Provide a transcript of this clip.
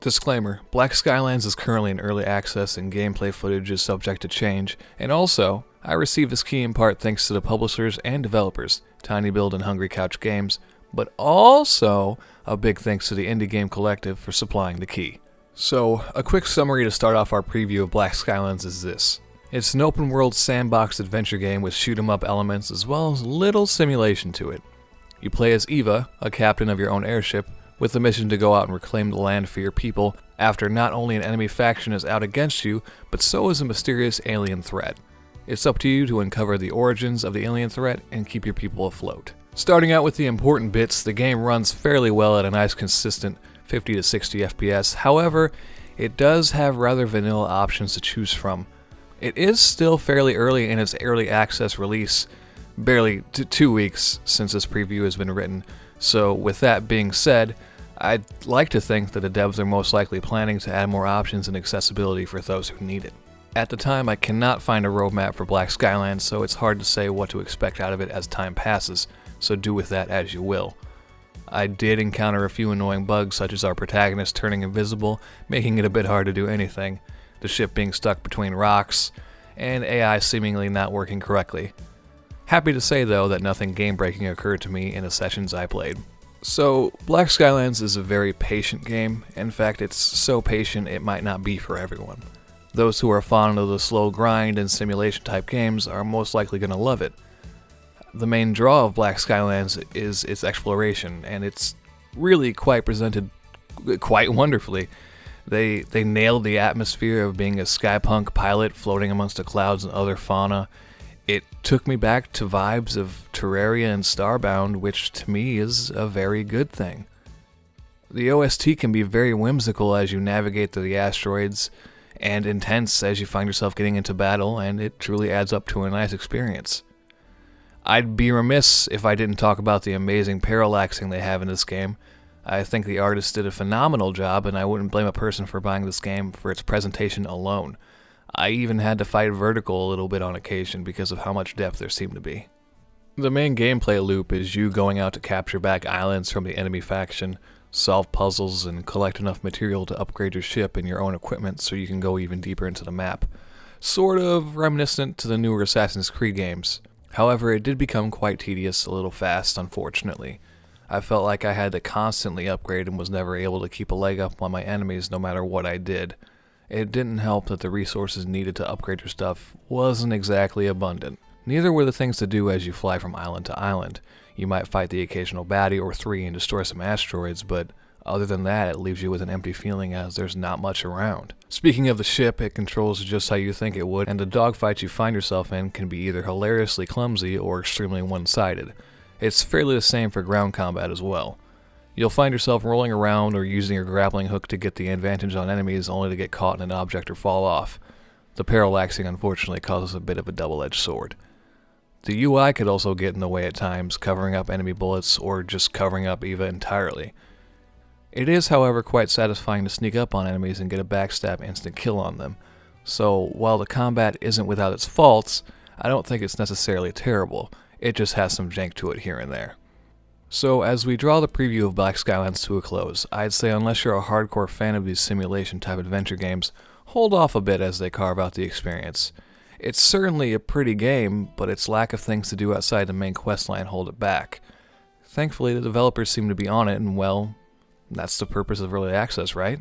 Disclaimer, Black Skylands is currently in early access and gameplay footage is subject to change, and also, I received this key in part thanks to the publishers and developers, tinybuild and hungrycouchgames, but also a big thanks to the Indie Game Collective for supplying the key. So, a quick summary to start off our preview of Black Skylands is this. It's an open-world sandbox adventure game with shoot-'em-up elements as well as little simulation to it. You play as Eva, a captain of your own airship, with the mission to go out and reclaim the land for your people after not only an enemy faction is out against you, but so is a mysterious alien threat. It's up to you to uncover the origins of the alien threat and keep your people afloat. Starting out with the important bits, the game runs fairly well at a nice consistent 50 to 60 FPS, however, it does have rather vanilla options to choose from. It is still fairly early in its early access release, barely 2 weeks since this preview has been written, so with that being said, I'd like to think that the devs are most likely planning to add more options and accessibility for those who need it. At the time, I cannot find a roadmap for Black Skylands, so it's hard to say what to expect out of it as time passes, so do with that as you will. I did encounter a few annoying bugs, such as our protagonist turning invisible, making it a bit hard to do anything, the ship being stuck between rocks, and AI seemingly not working correctly. Happy to say though that nothing game-breaking occurred to me in the sessions I played. So, Black Skylands is a very patient game. In fact, it's so patient it might not be for everyone. Those who are fond of the slow grind and simulation type games are most likely going to love it. The main draw of Black Skylands is its exploration, and it's really quite presented quite wonderfully. They nailed the atmosphere of being a skypunk pilot floating amongst the clouds and other fauna. It took me back to vibes of Terraria and Starbound, which to me is a very good thing. The OST can be very whimsical as you navigate through the asteroids, and intense as you find yourself getting into battle, and it truly adds up to a nice experience. I'd be remiss if I didn't talk about the amazing parallaxing they have in this game. I think the artists did a phenomenal job, and I wouldn't blame a person for buying this game for its presentation alone. I even had to fight vertical a little bit on occasion because of how much depth there seemed to be. The main gameplay loop is you going out to capture back islands from the enemy faction, solve puzzles, and collect enough material to upgrade your ship and your own equipment so you can go even deeper into the map. Sort of reminiscent to the newer Assassin's Creed games. However, it did become quite tedious a little fast, unfortunately. I felt like I had to constantly upgrade and was never able to keep a leg up on my enemies no matter what I did. It didn't help that the resources needed to upgrade your stuff wasn't exactly abundant. Neither were the things to do as you fly from island to island. You might fight the occasional baddie or three and destroy some asteroids, but other than that, it leaves you with an empty feeling as there's not much around. Speaking of the ship, it controls just how you think it would, and the dogfights you find yourself in can be either hilariously clumsy or extremely one-sided. It's fairly the same for ground combat as well. You'll find yourself rolling around or using your grappling hook to get the advantage on enemies only to get caught in an object or fall off. The parallaxing unfortunately causes a bit of a double-edged sword. The UI could also get in the way at times, covering up enemy bullets or just covering up Eva entirely. It is, however, quite satisfying to sneak up on enemies and get a backstab instant kill on them. So, while the combat isn't without its faults, I don't think it's necessarily terrible. It just has some jank to it here and there. So, as we draw the preview of Black Skylands to a close, I'd say unless you're a hardcore fan of these simulation-type adventure games, hold off a bit as they carve out the experience. It's certainly a pretty game, but its lack of things to do outside the main questline hold it back. Thankfully, the developers seem to be on it, and well, that's the purpose of early access, right?